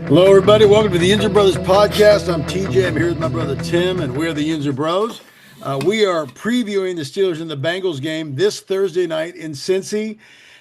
Hello, everybody. Welcome to the Yinzer Brothers podcast. I'm TJ. I'm here with my brother Tim, and we're the Yinzer Bros. We are previewing the Steelers and the Bengals game this Thursday night in Cincy.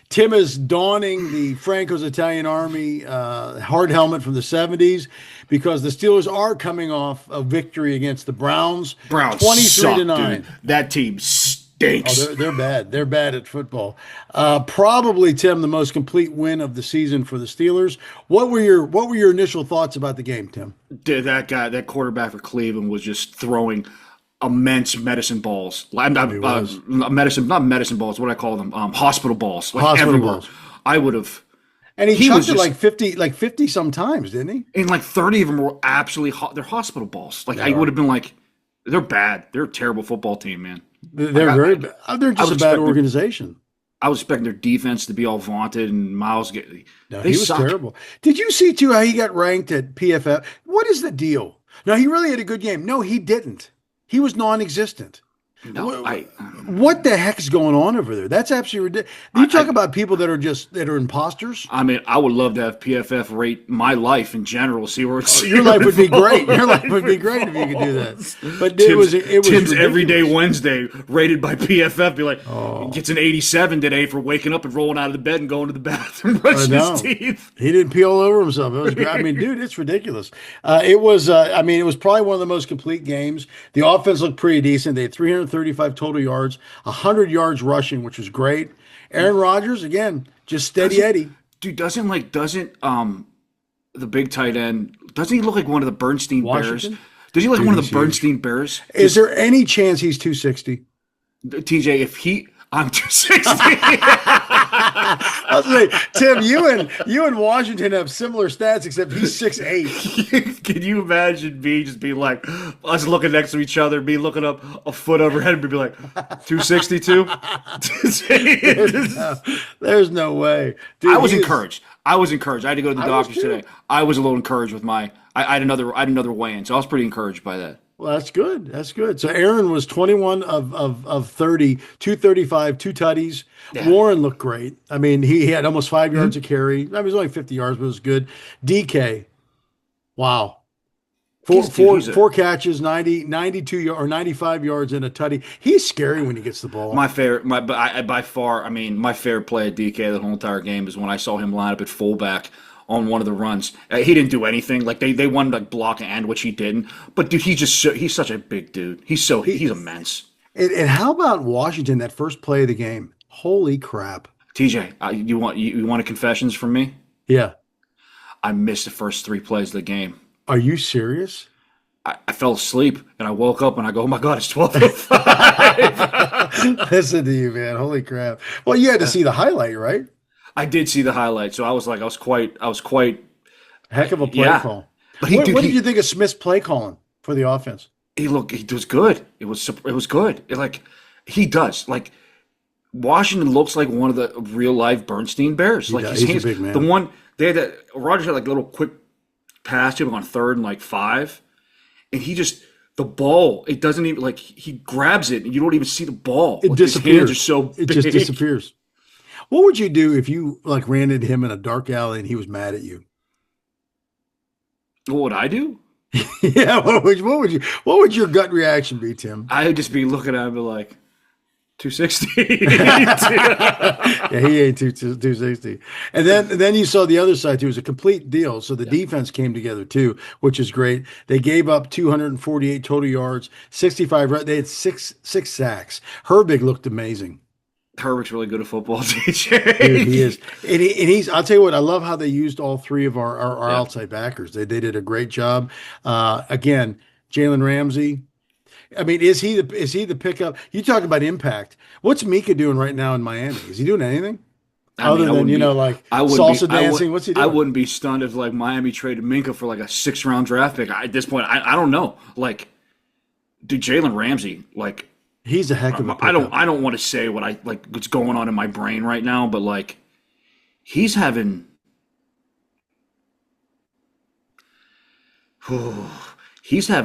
Tim is donning the Franco's Italian Army hard helmet from the 70s because the Steelers are coming off a victory against the Browns. Browns 23-9. Dude. That team stinks. Oh, they're bad. They're bad at football. Probably, Tim, the most complete win of the season for the Steelers. What were your initial thoughts about the game, Tim? Dude, that quarterback for Cleveland was just throwing immense medicine balls. Not medicine balls. What do I call them? Hospital balls. Like Hospital everywhere. balls. I would have. And he chucked it like 50 sometimes, didn't he? And like 30 of them were absolutely they're hospital balls. Like I would have been like, they're bad. They're a terrible football team, man. They're very bad. They're just a bad organization. I was expecting their defense to be all vaunted and Miles get. No, he was terrible. Did you see too how he got ranked at PFF? What is the deal? No, he really had a good game. No, he didn't. He was non-existent. No, what the heck is going on over there? That's absolutely ridiculous. You talk about people that are imposters. I mean, I would love to have PFF rate my life in general. See where it's your life would be great. Your life would be great if you could do that. But it was Tim's ridiculous. Everyday Wednesday rated by PFF. Be like, gets an 87 today for waking up and rolling out of the bed and going to the bathroom, brushing his teeth. He didn't pee all over himself. It was great. I mean, dude, it's ridiculous. It was probably one of the most complete games. The offense looked pretty decent. They had 335 total yards, 100 yards rushing, which was great. Aaron Rodgers, again, just steady Eddie. Dude, doesn't the big tight end, doesn't he look like one of the Bernstein Washington? Bears? Does he look like one of the Bernstein Bears? Is there any chance he's 260? TJ, I'm 260. I was like, Tim, you and Washington have similar stats, except he's 6'8". Can you imagine me just being like, us looking next to each other, me looking up a foot overhead and be like, 262? There's no way. Dude, I was encouraged. I had to go to the doctors today. I was a little encouraged with I had another weigh-in, so I was pretty encouraged by that. Well, that's good. That's good. So Aaron was 21 of 30, 235, two tutties. Yeah. Warren looked great. I mean, he had almost 5 yards a carry. I mean, it was only 50 yards, but it was good. DK, wow. Four catches, 92 or 95 yards and a tutty. He's scary when he gets the ball. My favorite play at DK the whole entire game is when I saw him line up at fullback on one of the runs. He didn't do anything. Like they wanted to block and end, which he didn't. But dude, he's such a big dude. He's immense. And how about Washington, that first play of the game? Holy crap. TJ, you want confessions from me? Yeah. I missed the first 3 plays of the game. Are you serious? I fell asleep and I woke up and I go, oh my God, it's 12:05. Listen to you, man. Holy crap. Well, you had to see the highlight, right? I did see the highlight, so I was quite heck of a play call. But what did you think of Smith's play calling for the offense? He was good. It was good. He does. Like Washington looks like one of the real life Bernstein Bears. He's a big man. The one they had Rodgers had like a little quick pass to him on 3rd and like 5, and he just. The ball, it doesn't even he grabs it and you don't even see the ball. It disappears. His hands are so big. It just disappears. What would you do if you ran into him in a dark alley and he was mad at you? What would I do? Yeah, what would your gut reaction be, Tim? I would just be looking at him and be like, 260. Yeah, he ain't 260. And then you saw the other side too. It was a complete deal. So the defense came together too, which is great. They gave up 248 total yards, 65. They had six sacks. Herbig looked amazing. Herbert's really good at football, DJ. Dude, he is. And he's, I'll tell you what, I love how they used all 3 of our outside backers. They did a great job. Again, Jalen Ramsey. I mean, is he the pickup? You talk about impact. What's Mika doing right now in Miami? Is he doing anything? Other than, salsa dancing? What's he doing? I wouldn't be stunned if Miami traded Minka for a 6th-round draft pick. At this point, I don't know. Dude, Jalen Ramsey, he's a heck of a pickup. I don't want to say what's going on in my brain right now, but he's having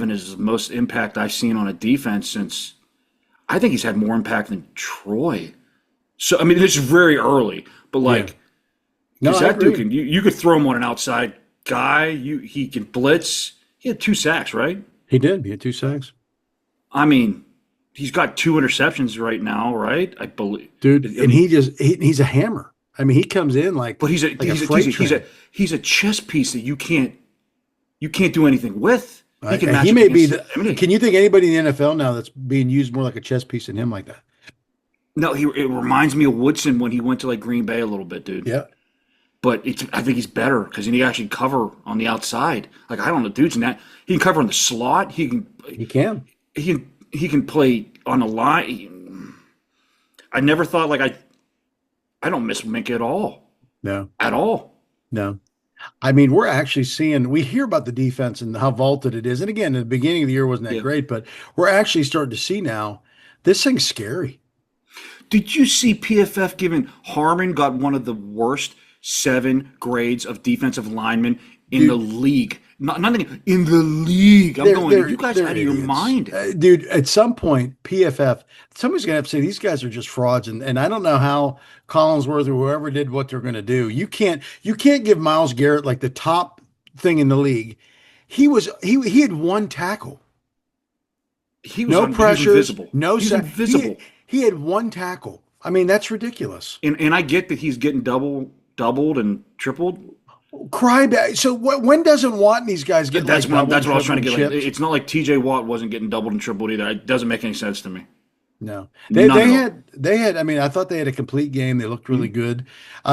his most impact I've seen on a defense since I think he's had more impact than Troy So I mean, this is very early, but Yeah. like, No, because I that dude agree. can, you could throw him on an outside guy. He can blitz. He had 2 sacks, right? He did. He had 2 sacks. I mean, he's got 2 interceptions right now, right? I believe. Dude, I and mean, he's a hammer. I mean, he comes in but like a freight train. he's a chess piece that you can't do anything with. He can He match up may be against. the. I mean, Can you think anybody in the NFL now that's being used more like a chess piece than him like that? no, it reminds me of Woodson when he went to like Green Bay a little bit, dude. Yeah. But I think he's better because he can actually cover on the outside. Like I don't know, dude's in that he can cover on the slot. He can. He can play on the line. I never thought I don't miss Minka at all. No, At all. no. I mean, we hear about the defense and how vaulted it is. And again, in the beginning of the year wasn't that Yeah. great, but we're actually starting to see now this thing's scary. Did you see PFF giving Harmon got one of the worst 7 grades of defensive linemen in the league? Nothing in the league. I'm going, are you guys they're out of your idiots. mind? Dude, at some point, PFF, somebody's going to have to say these guys are just frauds. And I don't know how Collinsworth or whoever did what they're going to do. You can't give Myles Garrett like the top thing in the league. He had 1 tackle. No He was pressures, invisible. no He's sack. invisible. He had 1 tackle. I mean, that's ridiculous. And I get that he's getting doubled and tripled. Cry back. So when doesn't Watt and these guys get That's like what double, I was trying to triple, get. Like, chipped? it's not like T.J. Watt wasn't getting doubled and tripled either. It doesn't make any sense to me. No, None at all. they had. I mean, I thought they had a complete game. They looked really good.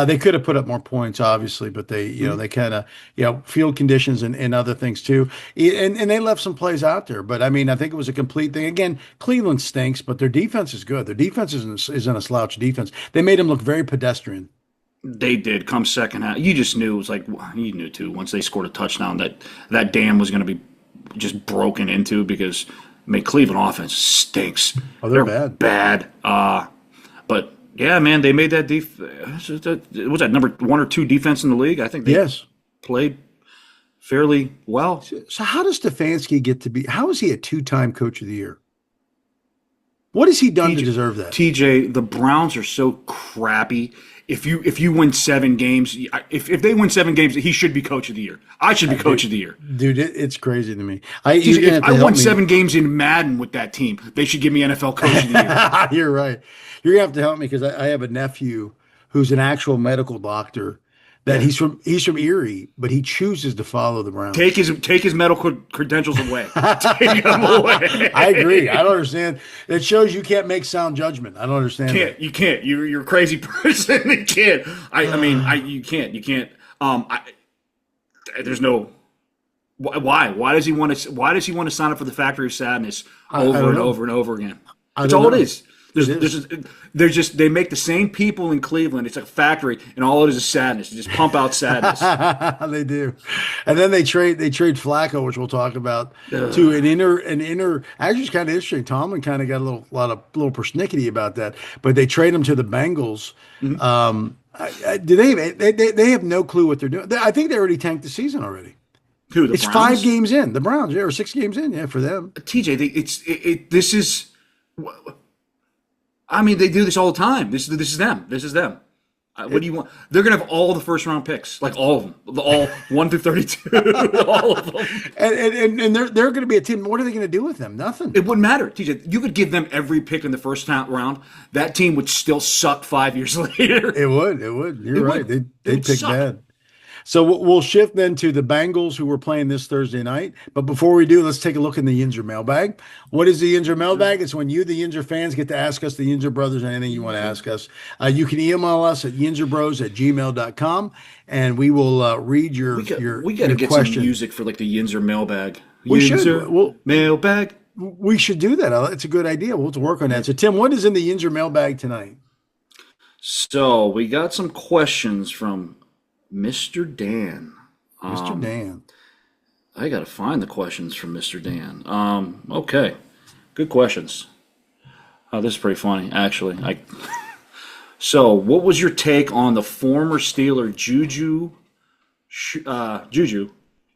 They could have put up more points, obviously, but they kind of, field conditions and other things too. And they left some plays out there. But I mean, I think it was a complete thing. Again, Cleveland stinks, but their defense is good. Their defense isn't a slouch defense. They made them look very pedestrian. They did come second half. You just knew it was like you knew too. Once they scored a touchdown, that dam was going to be just broken into because I mean Cleveland offense stinks. Oh, they're bad. Bad. But yeah, man, they made that was that number 1 or 2 defense in the league. I think they Yes. played fairly well. So how does Stefanski get to be? How is he a 2-time Coach of the Year? What has he done to deserve that? TJ, the Browns are so crappy. If you win 7 games, if they win 7 games, he should be Coach of the Year. I should be Coach of the Year. Dude, it's crazy to me. TJ, You're gonna if have to I help won me. 7 games in Madden with that team, they should give me NFL Coach of the Year. You're right. You're gonna have to help me because I have a nephew who's an actual medical doctor. That he's from Erie, but he chooses to follow the Browns. Take his medical credentials away. Take them away. I agree. I don't understand. It shows you can't make sound judgment. I don't understand. You can't. You're a crazy person. You can't. You can't. There's no. Why? Why does he want to? Why does he want to sign up for the Factory of Sadness over don't and know. over and over again? I That's don't all know. it is. They make the same people in Cleveland. It's a factory, and all it is sadness. They just pump out sadness. They do, and then they trade Flacco, which we'll talk about, to an inner. Actually, it's kind of interesting. Tomlin kind of got a little persnickety about that, but they trade him to the Bengals. Do they have no clue what they're doing? I think they already tanked the season already. Who, the It's Browns? 5 games in. The Browns, or 6 games in, for them. TJ, this is. I mean, they do this all the time. This is them. This is them. What do you want? They're gonna have all the first round picks, like all of them, all 1 through 32, all of them. And they're going to be a team. What are they going to do with them? Nothing. It wouldn't matter, TJ. You could give them every pick in the first round. That team would still suck 5 years later. It would. You're right. It They'd would pick suck. bad. So we'll shift then to the Bengals, who we're playing this Thursday night. But before we do, let's take a look in the Yinzer mailbag. What is the Yinzer mailbag? It's when you, the Yinzer fans, get to ask us, the Yinzer brothers, anything you want to ask us. You can email us at yinzerbros@gmail.com, and we will read your We got your to get question. some music for like the Yinzer mailbag. We should. Yinzer mailbag. We should do that. It's a good idea. We'll have to work on that. So, Tim, what is in the Yinzer mailbag tonight? So we got some questions from Mr. Dan. Mr. Dan. I got to find the questions from Mr. Dan. Okay. Good questions. This is pretty funny, actually. So, what was your take on the former Steeler Juju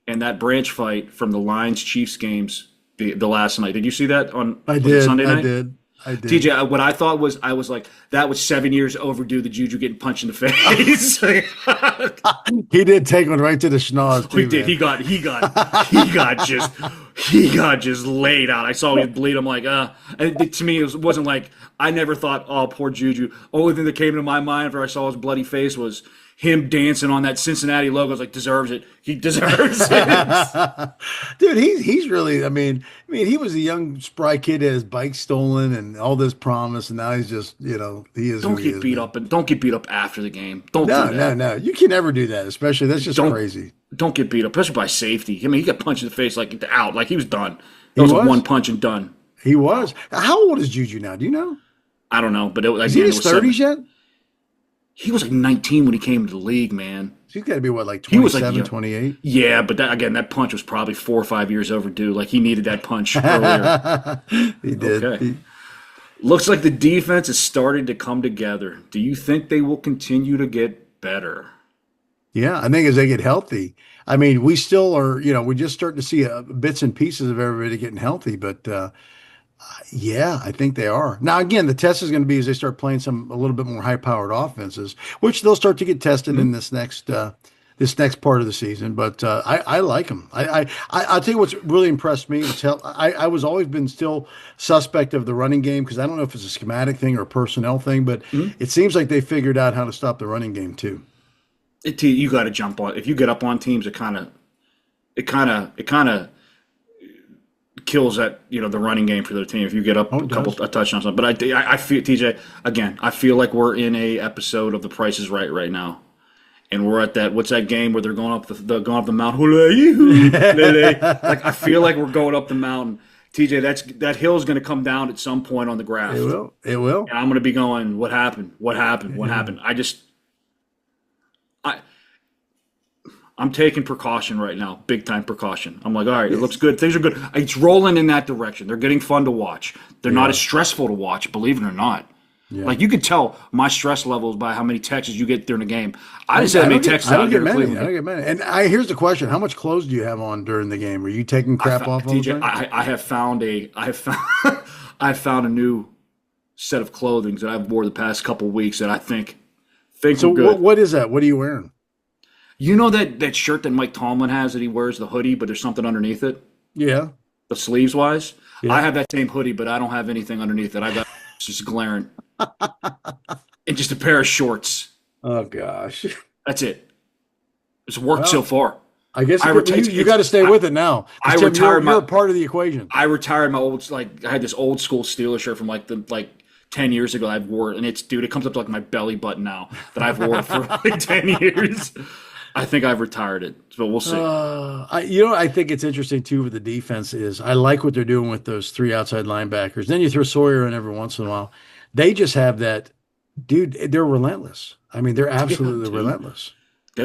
and that branch fight from the Lions-Chiefs games the last night? Did you see that on I did. Sunday night? I did. I did. TJ, what I thought was, I was like, that was 7 years overdue. The Juju getting punched in the face. He did take one right to the schnoz too. He did. Man. He got just laid out. I saw him bleed. I'm like, and to me, it wasn't like, I never thought, oh, poor Juju. Only thing that came into my mind after I saw his bloody face was him dancing on that Cincinnati logo. I was like, deserves it. He deserves it. Dude, he's really. I mean, he was a young spry kid, had his bike stolen and all this promise, and now he's just, he is. Don't who he get is, beat man. up, and don't get beat up after the game. Don't No, do that. no. You can never do that. Especially that's just crazy. Don't get beat up, especially by safety. I mean, he got punched in the face like out, like he was done. It was a one punch and done. He was. How old is Juju now? Do you know? I don't know, but Is he in his 30s yet? He was like 19 when he came to the league, man. So he's got to be what, like He was 27, like, 28? Yeah, but that punch was probably 4 or 5 years overdue. Like he needed that punch earlier. He did. Okay. Looks like the defense is starting to come together. Do you think they will continue to get better? Yeah, I think as they get healthy. I mean, we still are, we're just starting to see bits and pieces of everybody getting healthy, but yeah, I think they are. Now, again, the test is going to be as they start playing a little bit more high-powered offenses, which they'll start to get tested in this next part of the season. But I like them. I'll tell you what's really impressed me. I was always been still suspect of the running game because I don't know if it's a schematic thing or a personnel thing, but it seems like they figured out how to stop the running game too. You got to jump on. If you get up on teams, it kind of kills that the running game for their team. If you get up a touchdown, but I feel, TJ, again, I feel like we're in a episode of The Price is Right now, and we're at that. What's that game where they're going up the mountain? Like I feel like we're going up the mountain. TJ, that hill's going to come down at some point on the graph. It will. And I'm going to be going, what happened? What happened? What happened? I'm taking precaution right now, big time precaution. I'm like, all right, it looks good. Things are good. It's rolling in that direction. They're getting fun to watch. They're not as stressful to watch, believe it or not. Yeah. Like you can tell my stress levels by how many texts you get during the game. I didn't say how many texts out here. I don't get many. And here's the question: how much clothes do you have on during the game? Are you taking crap off? TJ, I have found a new set of clothing that I've wore the past couple of weeks that I think so are good. What is that? What are you wearing? You know that shirt that Mike Tomlin has that he wears, the hoodie, but there's something underneath it? Yeah. The sleeves wise? Yeah. I have that same hoodie, but I don't have anything underneath it. I got just glaring. And just a pair of shorts. Oh, gosh. That's it. It's worked so far. I guess you got to stay with it now. Tim, you're a part of the equation. I retired my I had this old school Steelers shirt from like 10 years ago. I've wore it, and it comes up to like my belly button now that I've worn for like 10 years. I think I've retired it, but we'll see. I think it's interesting too with the defense is I like what they're doing with those 3 outside linebackers. Then you throw Sawyer in every once in a while. They just have that, dude. They're relentless. I mean, they're absolutely relentless. They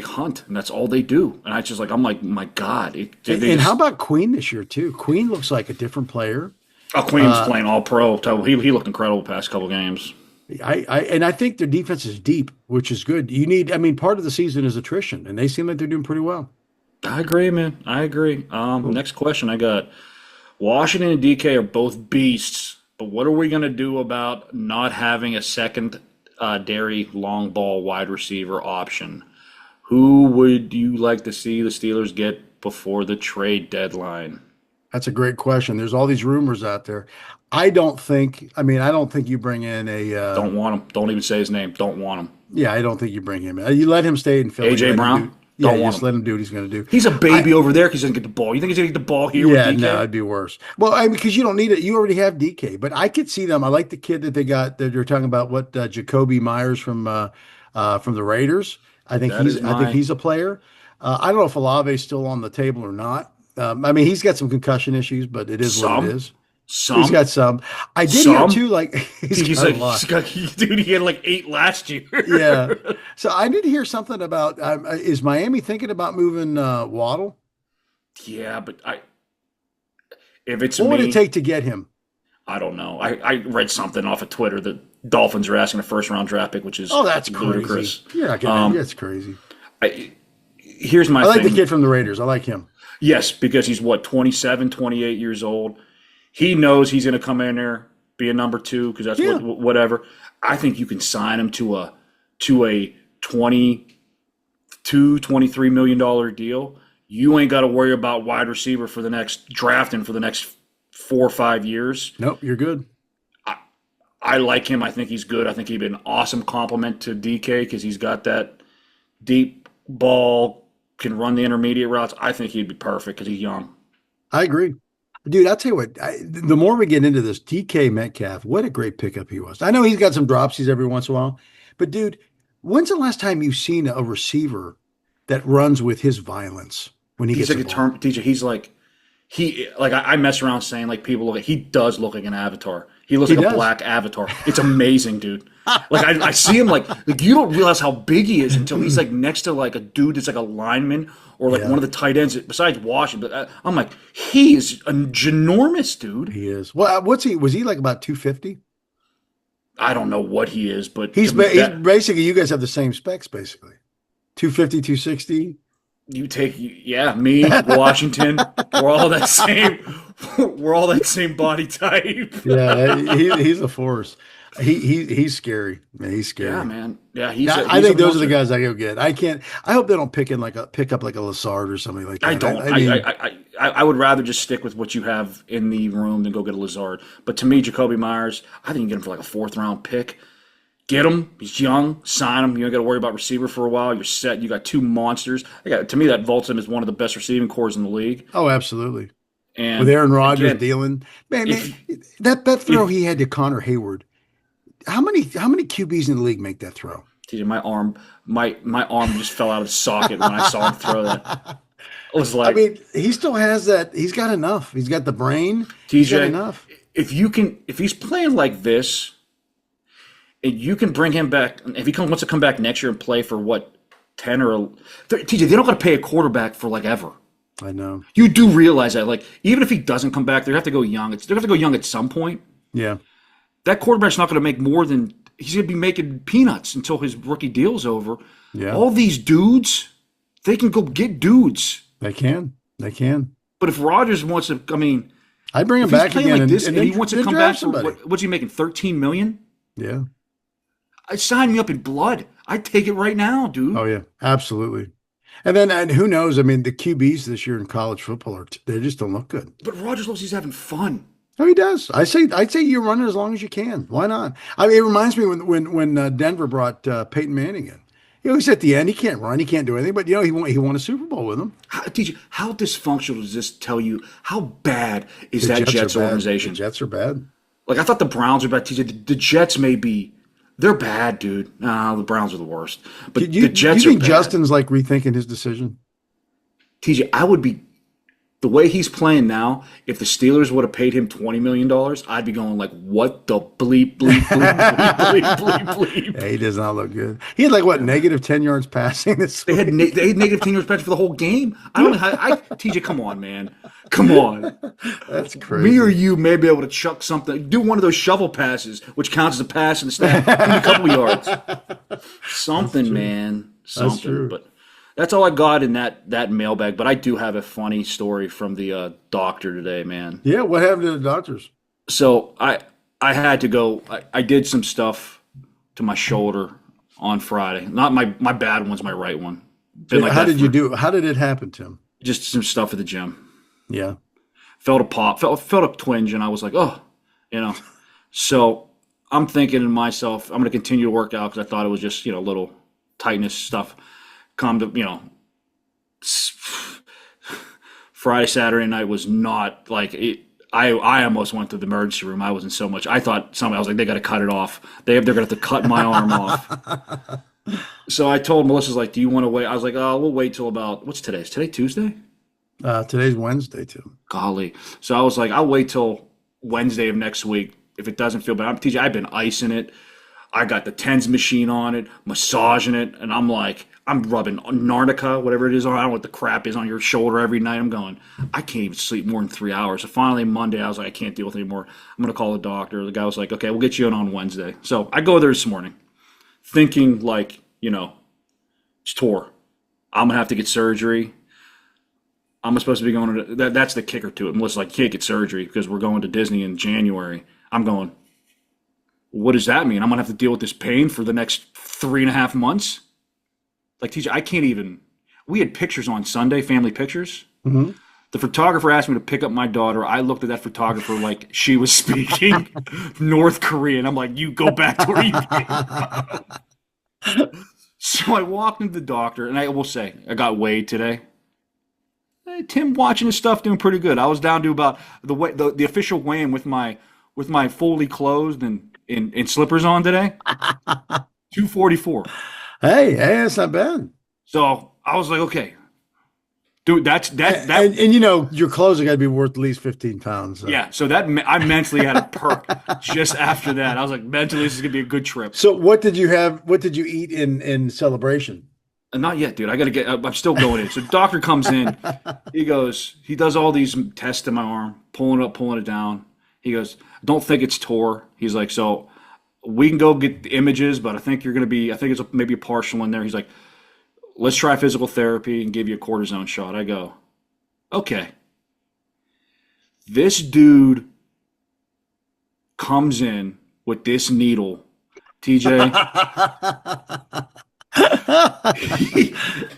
hunt, and that's all they do. And I'm like, my God. How about Queen this year too? Queen looks like a different player. Oh, Queen's playing all pro. He looked incredible past couple games. I think their defense is deep, which is good. Part of the season is attrition, and they seem like they're doing pretty well. I agree, man. I agree. Next question I got. Washington and DK are both beasts, but what are we going to do about not having a secondary long ball wide receiver option? Who would you like to see the Steelers get before the trade deadline? That's a great question. There's all these rumors out there. I don't think you bring in a. Don't want him. Don't even say his name. Don't want him. Yeah, I don't think you bring him in. You let him stay in Philly. AJ Brown. Just let him do what he's going to do. He's a baby over there because he doesn't get the ball. You think he's going to get the ball here? Yeah, with DK? No, it'd be worse. Well, because you don't need it. You already have DK. But I could see them. I like the kid that they got. That they're talking about. Jacoby Myers from the Raiders. I think he's a player. I don't know if Olave's still on the table or not. He's got some concussion issues, but it is what it is. He's got some. I did hear too. Like he had like 8 last year. Yeah. So I did hear something about. Is Miami thinking about moving Waddle? Yeah, but if it's what would it take to get him? I don't know. I read something off of Twitter that Dolphins are asking a first-round draft pick, which is that's ludicrous. Crazy. You're not getting that's crazy. Here's my thing. I like the kid from the Raiders. I like him. Yes, because he's 27, 28 years old. he knows he's going to come in there, be a number two, because that's Yeah. whatever. I think you can sign him to a 23 million dollar deal. You ain't got to worry about wide receiver for the next drafting for the next 4 or 5 years. Nope, you're good. I like him. I think he's good. I think he'd be an awesome compliment to DK because he's got that deep ball, can run the intermediate routes. I think he'd be perfect because he's young. I agree. Dude, I'll tell you what, the more we get into this, DK Metcalf, what a great pickup he was. I know he's got some dropsies every once in a while, but dude, when's the last time you've seen a receiver that runs with his violence when he He's gets like a a ball? term teacher. I mess around saying like people look. He does look like an avatar. He looks He like does. a black avatar. It's amazing, dude. Like I see him like you don't realize how big he is until he's like next to like a dude that's like a lineman or like Yeah. one of the tight ends besides Washington. But I'm like, he is a ginormous dude. He is. Well, what's he? Was he like about 250? I don't know what he is, but He's to me, he's basically, you guys have the same specs, basically. 250, 260. you take me, Washington. We're all that same. We're all that same body type. Yeah, he's a force. He's scary. Man, he's scary. Yeah, man. Yeah, I think those are the monster. guys I go get. I can't. I hope they don't pick up like a Lazard or something like that. I don't. I mean, I would rather just stick with what you have in the room than go get a Lazard. But to me, Jacoby Myers, I think you can get him for like a 4th-round pick. Get him. He's young. Sign him. You don't got to worry about receiver for a while. You're set. You got 2 monsters. To me, that vaults him as one of the best receiving cores in the league. oh, absolutely. And With Aaron Rodgers again, dealing, man, if- that throw he had to Connor Hayward. How many QBs in the league make that throw? TJ, my arm just fell out of the socket when I saw him throw that. It was like, I mean, he still has that. He's got enough. He's got the brain. He's got TJ, enough. if he's playing like this, and you can bring him back, if he wants to come back next year and play for what 10 or TJ, they don't got to pay a quarterback for like ever. I know. You do realize that, like, even if he doesn't come back, they have to go young. They're going to have to go young at some point. Yeah. That quarterback's not going to make more than he's going to be making peanuts until his rookie deal's over. Yeah. All these dudes, they can go get dudes. They can. They can. But if Rodgers wants to, I mean, I'd bring him if he's back playing again like this and and he then- wants to then come draft back for somebody. what's he making, $13 million? Yeah. I'd sign me up in blood. I'd take it right now, dude. Oh yeah, absolutely. And then, and who knows? I mean, the QBs this year in college football they just don't look good. But Rodgers knows he's having fun. Oh, he does. I'd say you run it as long as you can. Why not? I mean, it reminds me when Denver brought Peyton Manning in. He's at the end. He can't run. He can't do anything. But he won a Super Bowl with them. TJ, how dysfunctional does this tell you? How bad is The that Jets Jets are bad. organization? The Jets are bad. Like, I thought the Browns were bad. TJ, the Jets may be. They're bad, dude. No, the Browns are the worst. But You the Jets think are bad. Justin's like rethinking his decision? TJ, I would be the way he's playing now. If the Steelers would have paid him $20 million, I'd be going like, "What the bleep, bleep, bleep, bleep, bleep, bleep, bleep." Yeah, he does not look good. He had like what negative 10 yards passing this They week. had negative 10 yards passing for the whole game. I don't know how. TJ, come on, man, come on. That's crazy. Me or you may be able to chuck something, do one of those shovel passes, which counts as a pass in the stat, give me a couple yards, something, man, something. true. But that's all I got in that mailbag. But I do have a funny story from the doctor today, man. Yeah, what happened to the doctors? So I had to go. I did some stuff to my shoulder on Friday. Not my bad one's my right one. Been like How that did you for- do? How did it happen, Tim? Just some stuff at the gym. Yeah. Felt a pop, felt a twinge, and I was like, oh, So I'm thinking to myself, I'm going to continue to work out because I thought it was just, little tightness stuff. Come to, Friday, Saturday night was not like it. I almost went to the emergency room. I wasn't so much. I thought I was like, they got to cut it off. They're going to have to cut my arm off. So I told Melissa's like, do you want to wait? I was like, oh, we'll wait till about, what's today? Is today Tuesday? Today's Wednesday, Tim. Golly. So I was like, I'll wait till Wednesday of next week. If it doesn't feel bad, TJ, I've been icing it. I got the TENS machine on it, massaging it, and I'm rubbing Narnica, whatever it is, I don't know what the crap is on your shoulder every night. I'm going, I can't even sleep more than 3 hours. So finally Monday, I was like, I can't deal with it anymore. I'm going to call the doctor. The guy was like, okay, we'll get you in on Wednesday. So I go there this morning thinking like, it's tore. I'm going to have to get surgery. I'm supposed to be going to that's the kicker to it. Melissa's like, can't get surgery because we're going to Disney in January. I'm going, what does that mean? I'm gonna have to deal with this pain for the next 3.5 months? Like, TJ, I can't even. We had pictures on Sunday, family pictures. Mm-hmm. The photographer asked me to pick up my daughter. I looked at that photographer like she was speaking North Korean. I'm like, you go back to where you came. So I walked into the doctor, and I will say, I got weighed today. Tim watching his stuff doing pretty good. I was down to about the official weigh-in with my fully clothed and slippers on today. 244. Hey, that's not bad. So I was like, okay, dude, that. And you know, your clothes are got to be worth at least 15 pounds. So. Yeah, so that I mentally had a perk just after that. I was like, mentally, this is gonna be a good trip. So what did you have? What did you eat in celebration? Not yet, dude. I'm still going in. So the doctor comes in. He goes, he does all these tests in my arm, pulling it up, pulling it down. He goes, don't think it's tore. He's like, so we can go get the images, but I think it's maybe a partial in there. He's like, let's try physical therapy and give you a cortisone shot. I go, okay. This dude comes in with this needle, TJ.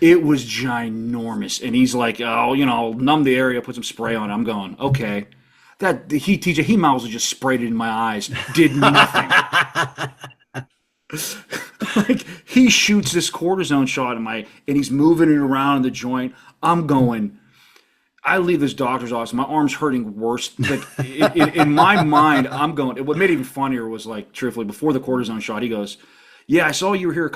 It was ginormous, and he's like, "Oh, numb the area, put some spray on it." I'm going, "Okay." TJ, he might as well just sprayed it in my eyes. Did nothing. Like, he shoots this cortisone shot and he's moving it around in the joint. I'm going. I leave this doctor's office. My arm's hurting worse. Like, in my mind, I'm going. What made it even funnier was, like, truthfully, before the cortisone shot, he goes, "Yeah, I saw you were here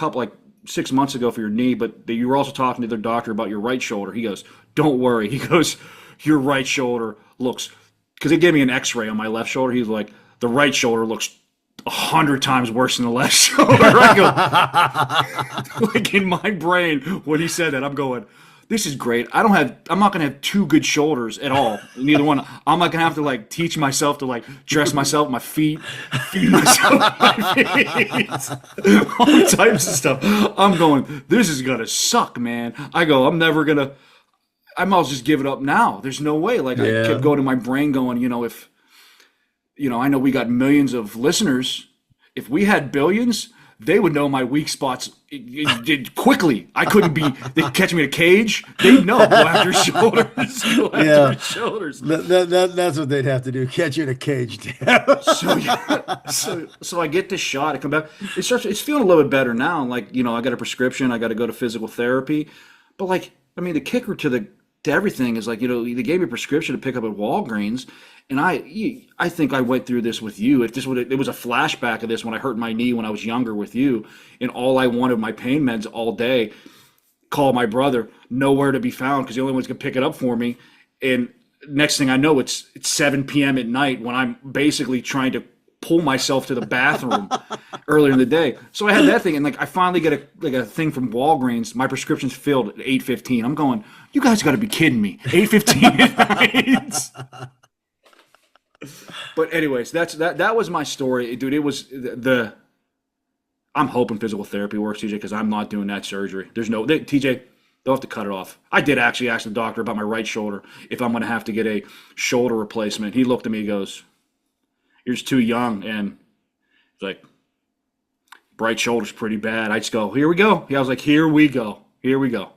6 months ago for your knee, but you were also talking to the doctor about your right shoulder." He goes, "Don't worry." He goes, "Your right shoulder looks," because they gave me an X-ray on my left shoulder. He's like, "The right shoulder looks 100 times worse than the left shoulder." I go, like, in my brain when he said that, I'm going, this is great. I'm not gonna have two good shoulders at all. Neither one. I'm not gonna have to, like, teach myself to, like, dress myself, my feet, feed myself my feet, all types of stuff. I'm going, this is gonna suck, man. I go, I might as well just give it up now. There's no way. Like, I kept going to my brain going, if, I know we got millions of listeners. If we had billions, they would know my weak spots quickly. I couldn't be. They'd catch me in a cage. They'd know. Go after shoulders. Go after shoulders. That's what they'd have to do. Catch you in a cage. So I get this shot. I come back. It's feeling a little bit better now. Like, I got a prescription. I got to go to physical therapy. But, like, I mean, the kicker to everything is, like, they gave me a prescription to pick up at Walgreens. And I think I went through this with you. It was a flashback of this when I hurt my knee when I was younger with you, and all I wanted my pain meds all day. Call my brother, nowhere to be found because the only one's gonna pick it up for me. And next thing I know, it's 7 p.m. at night when I'm basically trying to pull myself to the bathroom earlier in the day. So I had that thing, and, like, I finally get a thing from Walgreens. My prescription's filled at 8:15. I'm going, you guys got to be kidding me! 8:15 at night. But anyways, that was my story, dude. It was I'm hoping physical therapy works, TJ, because I'm not doing that surgery. TJ, they'll have to cut it off. I did actually ask the doctor about my right shoulder if I'm going to have to get a shoulder replacement. He looked at me, he goes, "You're just too young," and he's like, "Right shoulder's pretty bad." I just go, "Here we go." I was like, "Here we go. Here we go."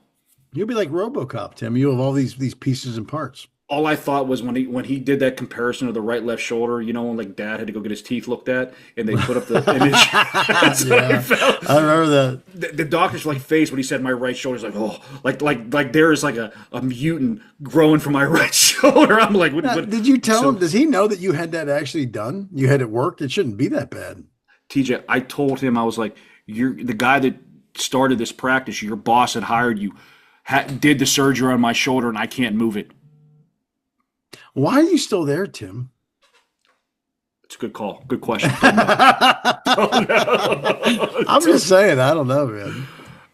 You'll be like RoboCop, Tim. You have all these pieces and parts. All I thought was when he did that comparison of the right left shoulder, when, like, Dad had to go get his teeth looked at, and they put up the image. That's what I felt. I remember that. The doctor's, like, face when he said my right shoulder's like, oh, like there is, like, a mutant growing from my right shoulder. I'm like, what did you tell him? Does he know that you had that actually done? You had it worked? It shouldn't be that bad. TJ, I told him, I was like, you're the guy that started this practice. Your boss had hired you, did the surgery on my shoulder, and I can't move it. Why are you still there, Tim? It's a good call. Good question. I'm just saying, I don't know, man.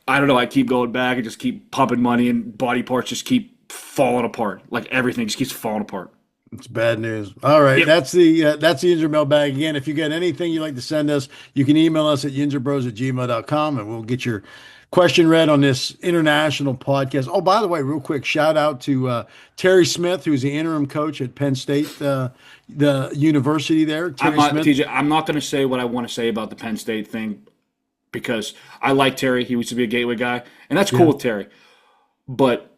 I don't know. I keep going back and just keep pumping money, and body parts just keep falling apart. Like, everything just keeps falling apart. It's bad news. All right, Yep. that's the Yinzer mailbag again. If you got anything you'd like to send us, you can email us at yinzerbros@gmail.com and we'll get your question read on this international podcast. Oh, by the way, real quick, shout out to Terry Smith, who's the interim coach at Penn State, the university there. I'm Terry not Smith. TJ. I'm not going to say what I want to say about the Penn State thing because I like Terry. He used to be a Gateway guy, and that's cool Yeah. with Terry. But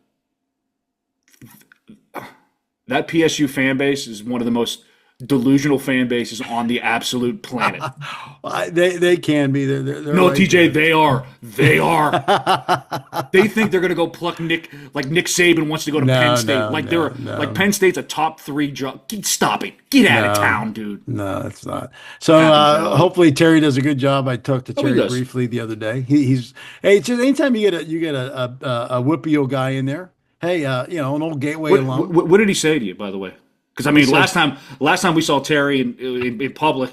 that PSU fan base is one of the most delusional fan bases on the absolute planet. They can be. They're No, right TJ, there. they are. They are. They think they're going to go pluck Nick, like Nick Saban wants to go to Penn No, State. no, Like no, they're like no. Penn State's a top three job. Stop it. Get out of No. town, dude. No, it's not. So Happy Valley. hopefully Terry does a good job. I talked to Oh, he Terry does. briefly the other day. He's hey, it's just anytime you get a whippy guy in there. Hey, an old Gateway alum. What did he say to you, by the way? Because I He mean, said, last time we saw Terry in public,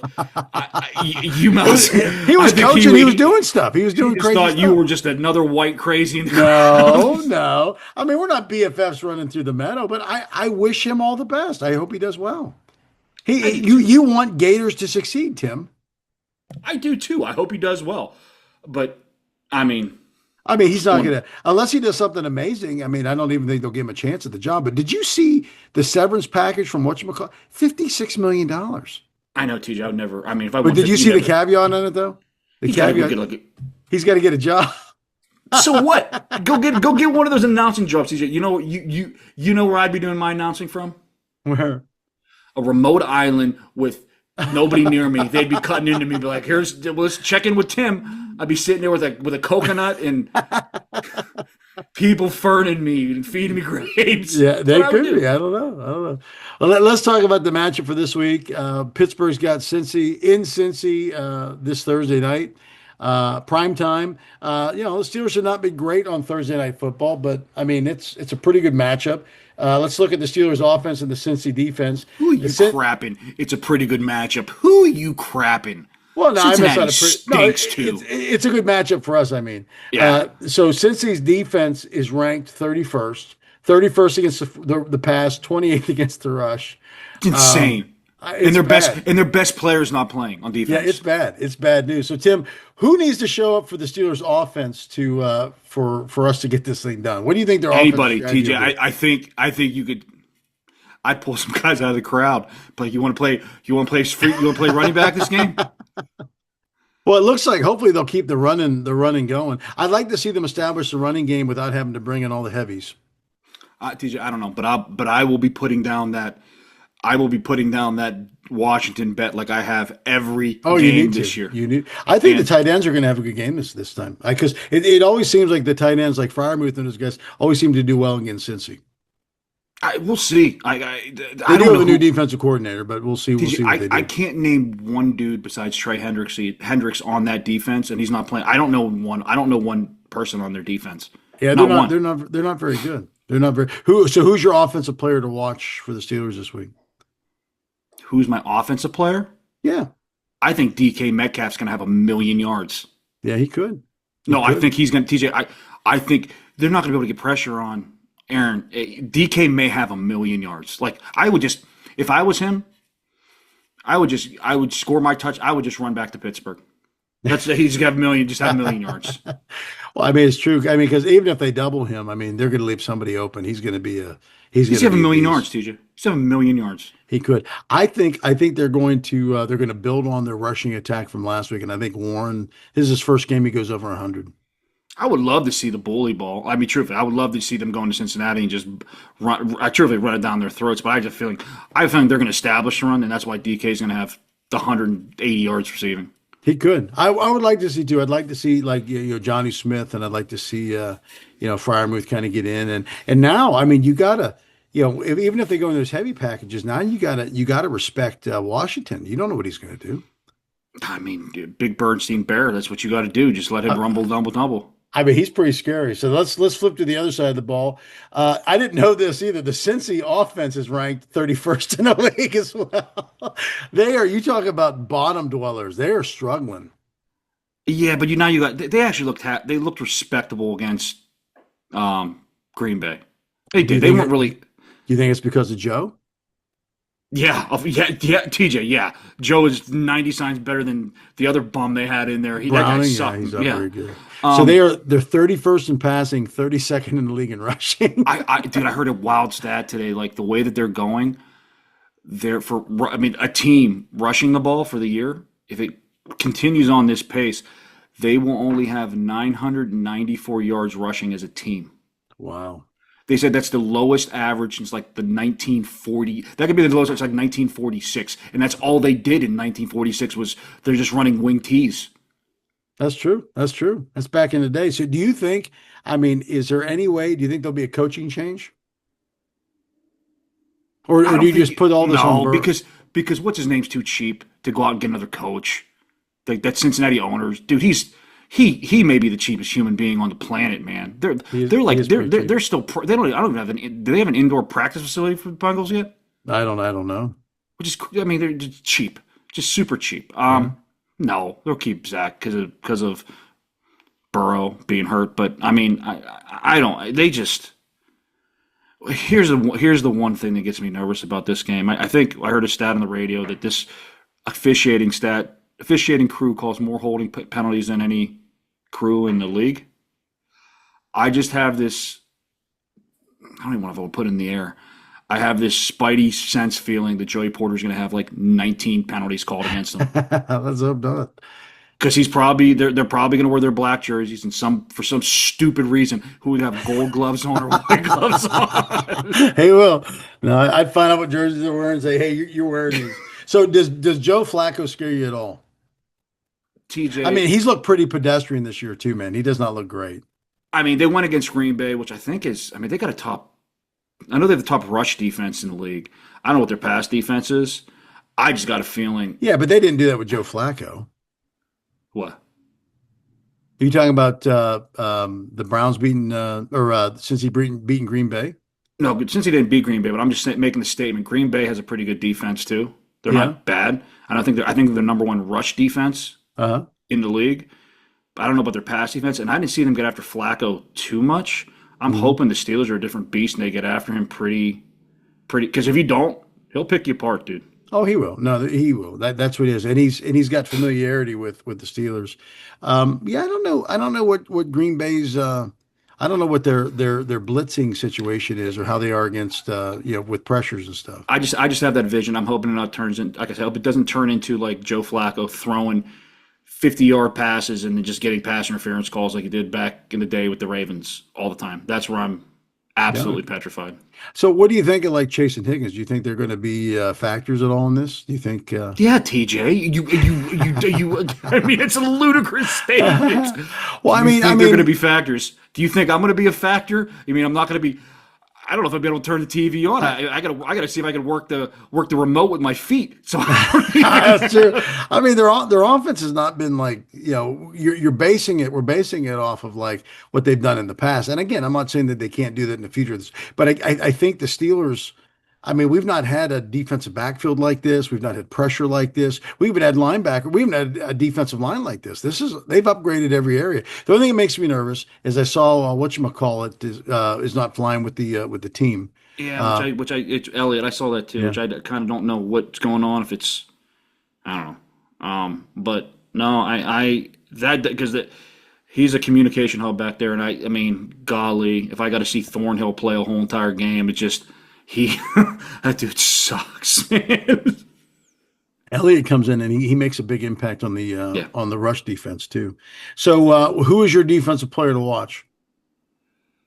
you must. he was I think coaching. He was doing stuff. He was He doing just crazy thought stuff. you were just another white crazy in the No, crowd. no. I mean, we're not BFFs running through the meadow, but I wish him all the best. I hope he does well. You want Gators to succeed, Tim. I do too. I hope he does well, but I mean, He's not going to, unless he does something amazing. I mean, I don't even think they'll give him a chance at the job. But did you see the severance package from whatchamacallit? $56 million. I know TJ. I would never. I mean, if I But won did you 50, see the never, caveat on it, though? The he's got to go caveat, get he's got to get a job. so what? Go get one of those announcing jobs, TJ. You know where I'd be doing my announcing from? Where? A remote island with nobody near me. They'd be cutting into me, be like, let's check in with Tim. I'd be sitting there with a coconut and people ferning me and feeding me grapes. Yeah, That's they what I would could do. be. I don't know. I don't know. Well, let's talk about the matchup for this week. Pittsburgh's got Cincy in Cincy this Thursday night, prime time. The Steelers should not be great on Thursday night football, but I mean it's a pretty good matchup. Let's look at the Steelers' offense and the Cincy defense. Who are you The Cin- crapping? It's a pretty good matchup. Who are you crapping? Well, no, Cincinnati no, stinks too. it's a good matchup for us. I mean, Yeah. so Cincy's defense is ranked 31st, 31st against the pass, 28th against the rush. It's insane. It's bad. And their best players not playing on Yeah, defense. it's bad. It's bad news. So, Tim, who needs to show up for the Steelers' offense to for us to get this thing done? What do you think their Anybody, offense strategy TJ. will be? I think you could. I'd pull some guys out of the crowd. But you want to play? You want to play? You want to play running back this game? Well, it looks like hopefully they'll keep the running going. I'd like to see them establish the running game without having to bring in all the heavies. TJ, I don't know, but I will be putting down that. I will be putting down that Washington bet like I have every Oh, you game need this to. year. You need. I think And- the tight ends are going to have a good game this time because it always seems like the tight ends like Fryermuth and his guys always seem to do well against Cincy. We'll see. I They don't do know have a new who- defensive coordinator, but we'll see. We'll TJ, see what they do. I can't name one dude besides Trey Hendricks on that defense, and he's not playing. I don't know one person on their defense. Yeah, Not they're one. they're not very good. They're not very who's your offensive player to watch for the Steelers this week? Who's my offensive player? Yeah. I think DK Metcalf's going to have 1,000,000 yards. Yeah, he could. No, I could. think he's going to TJ. I think they're not going to be able to get pressure on Aaron. DK may have 1,000,000 yards. Like I would just, if I was him, I would score my touch. I would just run back to Pittsburgh. He's got 1,000,000, just have 1,000,000 yards. Well, I mean, it's true. I mean, because even if they double him, I mean, they're going to leave somebody open. He's going to be he's He's going have to be 1,000,000 a yards, beast. TJ. He's have 1,000,000 yards. He could. I think they're going to build on their rushing attack from last week, and I think Warren. This is his first game. He goes over 100. I would love to see the bully ball. I mean, truthfully, I would love to see them going to Cincinnati and just truthfully run it down their throats. But I have a feeling they're going to establish the run, and that's why DK is going to have the 180 yards receiving. He could. I would like to see too. I'd like to see Johnny Smith, and I'd like to see Fryermuth kind of get in, and now I mean you gotta even if they go in those heavy packages, now you gotta respect Washington. You don't know what he's going to do. I mean, Big Bernstein Bear. That's what you got to do. Just let him rumble, double. I mean, he's pretty scary. So let's flip to the other side of the ball. I didn't know this either. The Cincy offense is ranked 31st in the league as well. You talk about bottom dwellers. They are struggling. Yeah, but they actually looked respectable against Green Bay. They did. They weren't really. You think it's because of Joe? Yeah, TJ, yeah. Joe is 90 signs better than the other bum they had in there. That guy Browning, yeah, sucked. he's not Yeah. very good. So Um, they're 31st in passing, 32nd in the league in rushing. dude, I heard a wild stat today. Like the way that they're going, I mean, a team rushing the ball for the year, if it continues on this pace, they will only have 994 yards rushing as a team. Wow. They said that's the lowest average since like the 1940. That could be the lowest since like 1946, and that's all they did in 1946 was they're just running wing tees. That's true. That's true. That's back in the day. So do you think, I mean, is there any way, do you think there'll be a coaching change? I Or do don't you just think put all this on no Burr? because what's his name's too cheap to go out and get another coach. Like that Cincinnati owners, dude. He may be the cheapest human being on the planet, man. They're He like is pretty cheap. they're still they don't I don't even have do they have an indoor practice facility for the Bengals yet? I don't know. Which is I mean they're just cheap, just super cheap. Yeah. No, they'll keep Zach because of Burrow being hurt, but I mean I don't they just here's the one thing that gets me nervous about this game. I think I heard a stat on the radio that this officiating crew calls more holding penalties than any crew in the league. I just have this. I don't even know if I would put it in the air. I have this spidey sense feeling that Joey Porter's going to have like 19 penalties called against him Let's hope not. because they're probably going to wear their black jerseys and for some stupid reason who would have gold gloves on or white gloves on. Hey, Will. No, I'd find out what jerseys they're wearing and say, hey, you're wearing these. So does Joe Flacco scare you at all? I TJ, mean, he's looked pretty pedestrian this year too, man. He does not look great. I mean they went against Green Bay, which I think is I mean they got a top. I know they have the top rush defense in the league. I don't know what their pass defense is. I just got a feeling. Yeah, but they didn't do that with Joe Flacco. What? Are you talking about the Browns beating since he beaten Green Bay? No, but since he didn't beat Green Bay, but I'm just making the statement. Green Bay has a pretty good defense too. They're Yeah. not bad. I think they're the number one rush defense Uh-huh. in the league. But I don't know about their pass defense, and I didn't see them get after Flacco too much. I'm Mhm. hoping the Steelers are a different beast and they get after him pretty. Because if you don't, he'll pick you apart, dude. Oh, he will. No, he will. That's what it is, and he's got familiarity with the Steelers. Yeah, I don't know. I don't know what Green Bay's. I don't know what their blitzing situation is or how they are against with pressures and stuff. I just have that vision. I'm hoping it not turns in. Like I said, I hope it doesn't turn into like Joe Flacco throwing 50-yard passes and then just getting pass interference calls like he did back in the day with the Ravens all the time. That's where I'm Yeah. absolutely petrified. So, what do you think of like Chase and Higgins? Do you think they're going to be factors at all in this? Do you think? Yeah, TJ, you. I mean, it's a ludicrous statement. Well, Do I you mean, think they're going to be factors? Do you think I'm going to be a factor? I mean, I'm not going to be. I don't know if I'll be able to turn the TV on. I gotta see if I can work the remote with my feet. So That's true. I mean, their offense has not been like you're basing it. We're basing it off of like what they've done in the past. And again, I'm not saying that they can't do that in the future. But I think the Steelers. I mean, we've not had a defensive backfield like this. We've not had pressure like this. We even had linebacker. We haven't had a defensive line like this. They've upgraded every area. The only thing that makes me nervous is I saw whatchamacallit is not flying with the team. yeah, Uh, Elliot, I saw that too. yeah. Which I kind of don't know what's going on. If it's I don't know. But no, I that because that he's a communication hub back there, and I mean, golly, if I got to see Thornhill play a whole entire game, it just he that dude sucks, man. Elliott comes in and he makes a big impact Yeah, on the rush defense too. So who is your defensive player to watch?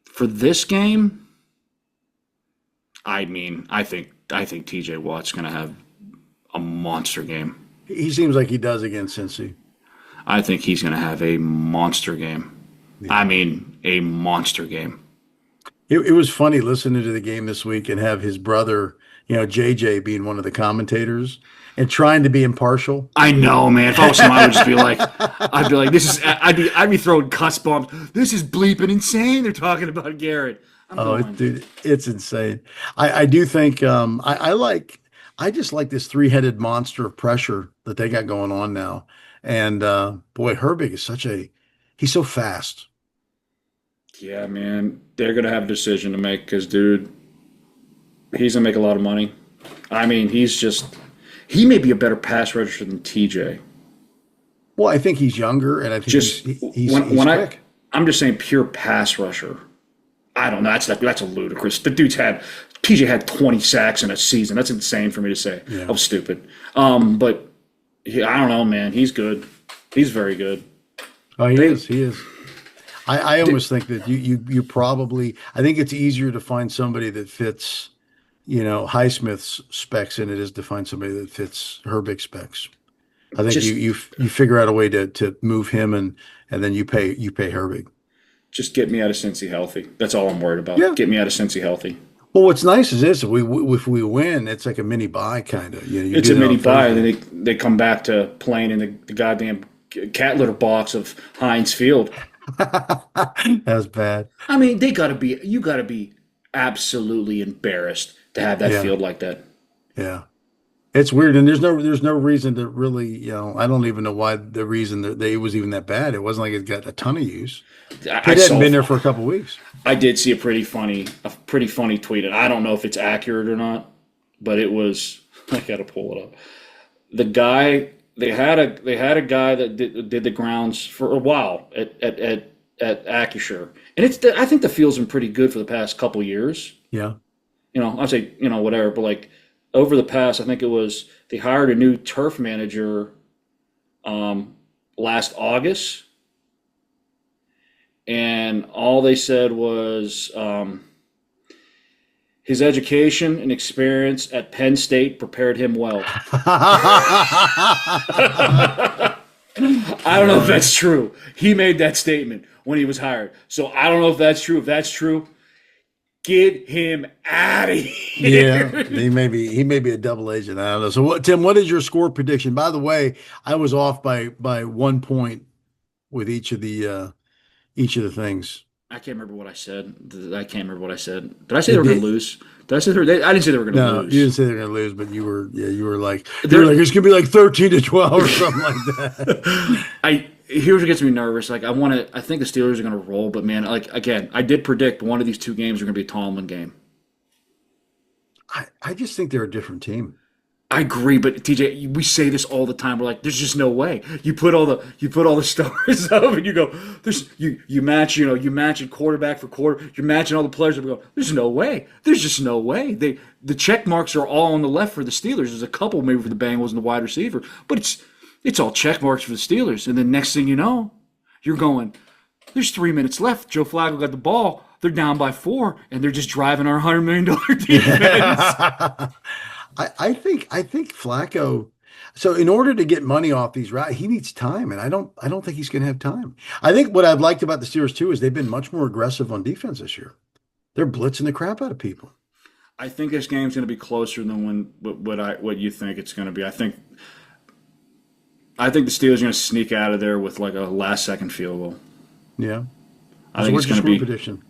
for this game, I mean, I think T.J. Watt's gonna have a monster game. He seems like he does against Cincy. I think he's gonna have a monster game. I mean, a monster game. It was funny listening to the game this week and have his brother, JJ, being one of the commentators and trying to be impartial. I know, man. If I was him, I would just be like, I'd be throwing cuss bombs. This is bleeping insane. They're talking about Garrett. I'm Oh, going. dude, it's insane. I do think I just like this three-headed monster of pressure that they got going on now. And boy, Herbig is he's so fast. Yeah, man. They're gonna have a decision to make because, dude, he's gonna make a lot of money. I mean, he may be a better pass rusher than TJ. Well, I think he's younger, and I think Just he's when quick. I'm just saying pure pass rusher. I don't know. That's a ludicrous. The dude's had TJ had 20 sacks in a season. That's insane for me to say. Yeah. That was stupid. But I don't know, man. He's good. He's very good. Oh, he is. He is. I almost think that you probably. I think it's easier to find somebody that fits, Highsmith's specs than it is to find somebody that fits Herbig's specs. I think you figure out a way to move him and then you pay Herbig. Just get me out of Cincy healthy. That's all I'm worried about. Yeah. Get me out of Cincy healthy. Well, what's nice is this: if we win, it's like a mini bye kind of. It's a mini bye, and then they come back to playing in the goddamn cat litter box of Heinz Field. That's bad. I mean, you got to be absolutely embarrassed to have that field like that. Yeah. It's weird, and there's no reason to really, I don't even know why the reason that it was even that bad. It wasn't like it got a ton of use. It hadn't been there for a couple of weeks. I did see a pretty funny tweet, and I don't know if it's accurate or not, but it was. I got to pull it up. The guy they had a guy that did the grounds for a while at Acrisure, and I think the field's been pretty good for the past couple years. Yeah. I'd say whatever, but like. Over the past, I think it was they hired a new turf manager last August, and all they said was his education and experience at Penn State prepared him well. I don't know if that's true. He made that statement when he was hired, so I don't know if that's true. If that's true, get him out of here. Yeah, he may be a double agent. I don't know. So, Tim, what is your score prediction? By the way, I was off by 1 point with each of the things. I can't remember what I said. Did I say they were going to lose? Did I say I didn't say they were going to lose. No, you didn't say they were going to lose, but you were like it's going to be like 13-12 or something like that. Here's what gets me nervous. Like I think the Steelers are going to roll, but man, like again, I did predict one of these two games are going to be a Tomlin game. I just think they're a different team. I agree, but TJ, we say this all the time. We're like, there's just no way. You put all the stars up, and you go, you match it quarterback for quarter. You're matching all the players. And we go, there's no way. There's just no way. The check marks are all on the left for the Steelers. There's a couple maybe for the Bengals and the wide receiver, but it's all check marks for the Steelers. And then next thing you know, you're going, there's 3 minutes left. Joe Flacco got the ball. They're down by 4, and they're just driving our $100 million defense. I think Flacco. So in order to get money off these routes, he needs time, and I don't think he's going to have time. I think what I've liked about the Steelers too is they've been much more aggressive on defense this year. They're blitzing the crap out of people. I think this game's going to be closer than what you think it's going to be. I think the Steelers are going to sneak out of there with like a last-second field goal. Yeah. I think it's going to be. Prediction?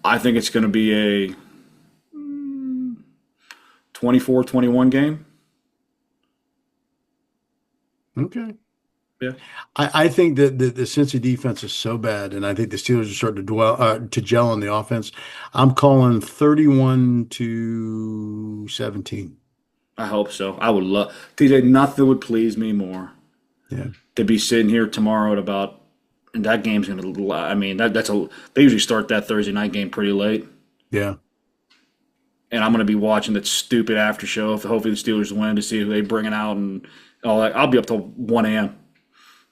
I think it's going to be a 24-21 game. Okay. Yeah. I think that the Cincy defense is so bad, and I think the Steelers are starting to gel on the offense. I'm calling 31-17. I hope so. I would love TJ. Nothing would please me more. Yeah. To be sitting here tomorrow at about, and that game's going to. I mean, they usually start that Thursday night game pretty late. Yeah. And I'm going to be watching that stupid after show. Hopefully the Steelers win to see who they bringing out and all that. I'll be up till 1 a.m.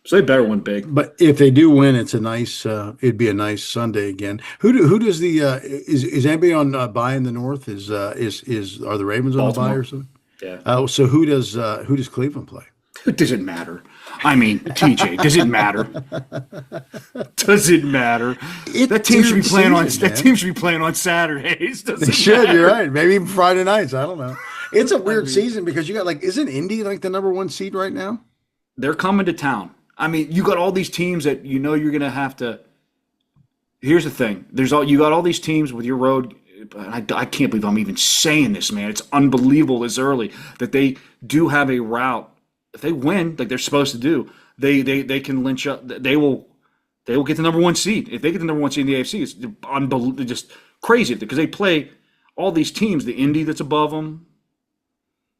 So they better win big. But if they do win, it's a nice. It'd be a nice Sunday again. Who does the is anybody on bye in the North? Are the Ravens on Baltimore. the bye or something? Yeah. So who does Cleveland play? Does it matter? I mean, TJ, does it matter? Does it matter? That team should be playing on Saturdays. They should. You're right. Maybe even Friday nights. I don't know. it's a weird season because you got isn't Indy like the number one seed right now? They're coming to town. I mean, you got all these teams that you know you're going to have to. Here's the thing: you got all these teams with your road. I can't believe I'm even saying this, man. It's unbelievable this early that they do have a route. If they win, like they're supposed to do, they can lynch up. They will get the number one seed. If they get the number one seed in the AFC, it's unbelievable, just crazy because they play all these teams. The Indy that's above them,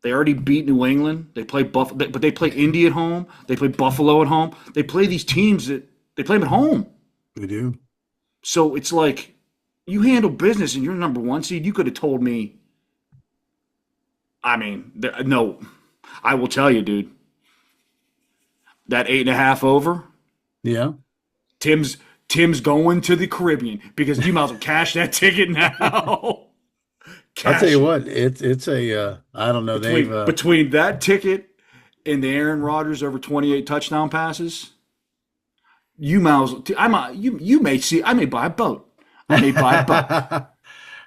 They already beat New England. They play but they play Indy at home. They play Buffalo at home. They play these teams that they play them at home. We do. So it's like you handle business and you're number one seed. You could have told me. I mean, no, I will tell you, dude. That 8.5 over. Yeah. Tim's going to the Caribbean because you might as well cash that ticket now. I'll tell you what, it's a I don't know, between that ticket and the Aaron Rodgers over 28 touchdown passes, you might as well, you may see, I may buy a boat. I may buy a boat.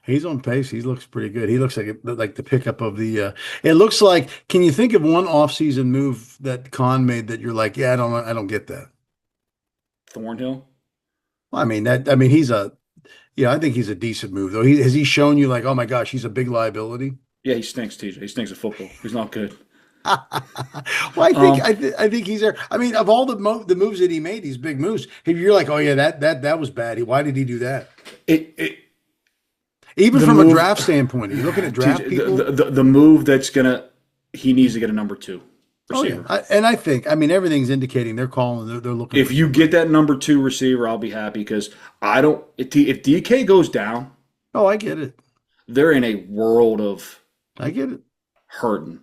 He's on pace. He looks pretty good. He looks like the pickup of the. It looks like. Can you think of one offseason move that Khan made that you're like, yeah, I don't get that. Thornhill. Well, I mean, he's a. Yeah, I think he's a decent move though. Has he shown you like, oh my gosh, he's a big liability? Yeah, he stinks, TJ. He stinks at football. He's not good. Well, I think he's there. I mean, of all the moves that he made, these big moves, if you're like, oh yeah, that was bad. Why did he do that? Even from a draft standpoint, are you looking at draft people? The move he needs to get a number 2 receiver. Oh, yeah. I think, everything's indicating they're calling, they're looking. If you get that number 2 receiver, I'll be happy because if DK goes down. Oh, I get it. They're in a world of. I get it. Hurting.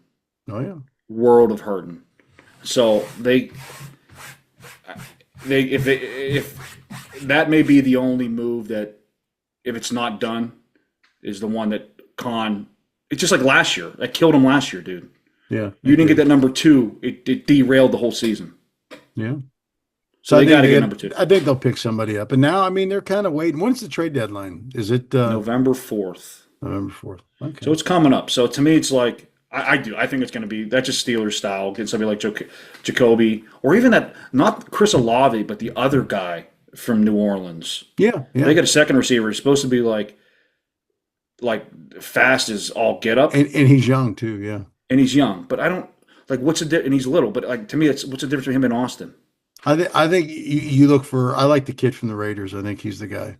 Oh, yeah. World of hurting. So if that may be the only move that, if it's not done, is the one that Khan. It's just like last year. That killed him last year, dude. Yeah. You didn't get that number 2. It derailed the whole season. Yeah. So they got to get number 2. I think they'll pick somebody up. And now, they're kind of waiting. When's the trade deadline? Is it November 4th? November 4th. Okay. So it's coming up. So to me, it's like I think it's going to be that's just Steelers style. Get somebody like Jacoby, or even that, not Chris Olave, but the other guy from New Orleans. Yeah. They got a second receiver. He's supposed to be like fast as all get up, and he's young too. Yeah, and he's young. But I don't like what's the and he's little. But like to me, what's the difference between him and Austin? I think you look for. I like the kid from the Raiders. I think he's the guy.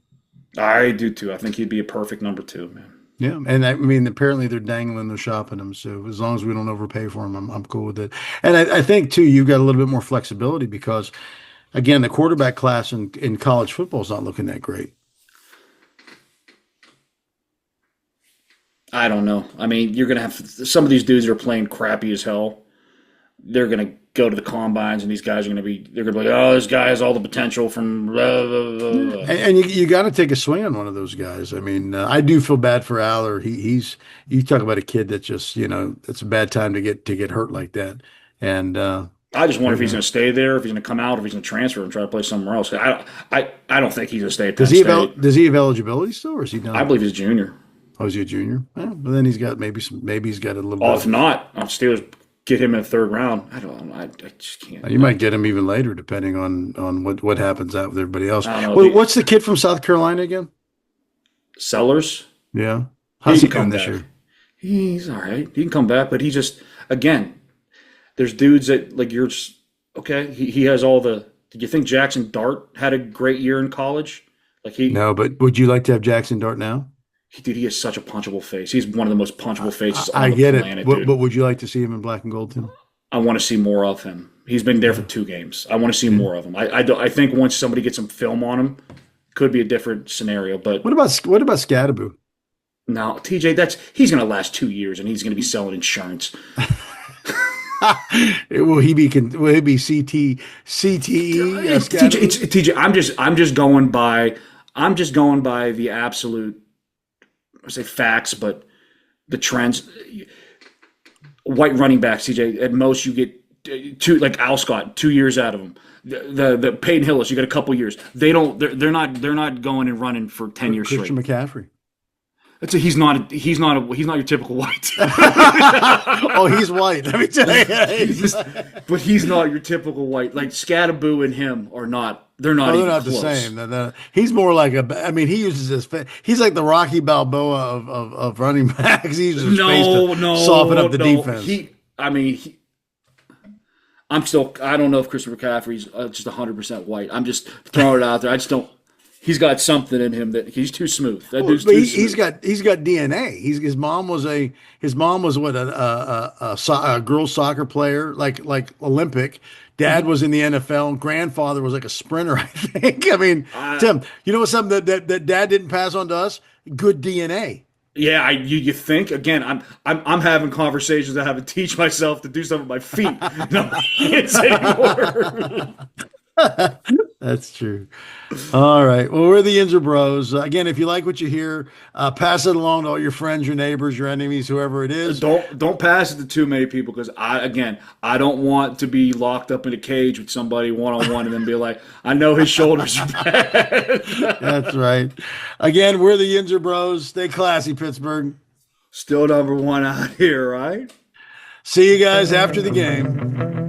I do too. I think he'd be a perfect number 2, man. Yeah, and apparently they're dangling, they're shopping him. So as long as we don't overpay for him, I'm cool with it. And I think too, you've got a little bit more flexibility because, again, the quarterback class in college football is not looking that great. I don't know. You're going to have some of these dudes that are playing crappy as hell. They're going to go to the combines, and these guys are going to be. They're going to be like, "Oh, this guy has all the potential from." Blah, blah, blah, blah. And you got to take a swing on one of those guys. I do feel bad for Aller. He's you talk about a kid that just it's a bad time to get hurt like that. And I just wonder if he's going to stay there, if he's going to come out, if he's going to transfer and try to play somewhere else. I don't think he's going to stay at Penn State. Does he have eligibility still, or is he done? I believe he's a junior. Oh, is he a junior? Well, but then he's got maybe he's got a little. Oh, if not, Steelers get him in the 3rd round. I don't know. I just can't. You might get him even later, depending on what happens out with everybody else. What's the kid from South Carolina again? Sellers. Yeah. How's he come this year? He's all right. He can come back, but he just again, there's dudes that like you're just okay. He has all the. Did you think Jackson Dart had a great year in college? No, but would you like to have Jackson Dart now? He has such a punchable face. He's one of the most punchable faces on the planet, dude. But would you like to see him in black and gold too? I want to see more of him. He's been there for 2 games. I want to see more of him. I think once somebody gets some film on him, could be a different scenario. But what about Scadaboo? No, TJ, he's going to last 2 years, and he's going to be selling insurance. Will he be CTE? TJ, I'm just going by the absolute. I say facts, but the trends. White running backs, CJ. At most, you get 2, like Al Scott, 2 years out of them. The Peyton Hillis, you get a couple years. They're not going and running for 10 years straight. Christian McCaffrey. He's not your typical white. Oh, he's white. Let me tell you. But he's not your typical white. Like Scadaboo and him are not. They're not even close. The same. He's more like he uses his face. He's like the Rocky Balboa of running backs. He uses his face to soften up the defense. I don't know if Christopher McCaffrey's just 100% white. I'm just throwing it out there. I just don't. he's got something in him that he's too smooth. That Well, dude's but too smooth. he's got DNA. His mom was what a girls soccer player, like Olympic. Dad was in the NFL. And grandfather was like a sprinter, I think. I mean, Tim, you know what? Something that Dad didn't pass on to us? Good DNA. Yeah, you think again? I'm having conversations. I have to teach myself to do something with my feet. No hands anymore. That's true. All right. Well, we're the Yinzer Bros. Again, if you like what you hear, pass it along to all your friends, your neighbors, your enemies, whoever it is. Don't pass it to too many people because I don't want to be locked up in a cage with somebody one on one and then be like, I know his shoulders are bad. That's right. Again, we're the Yinzer Bros. Stay classy, Pittsburgh. Still number one out here, right? See you guys after the game.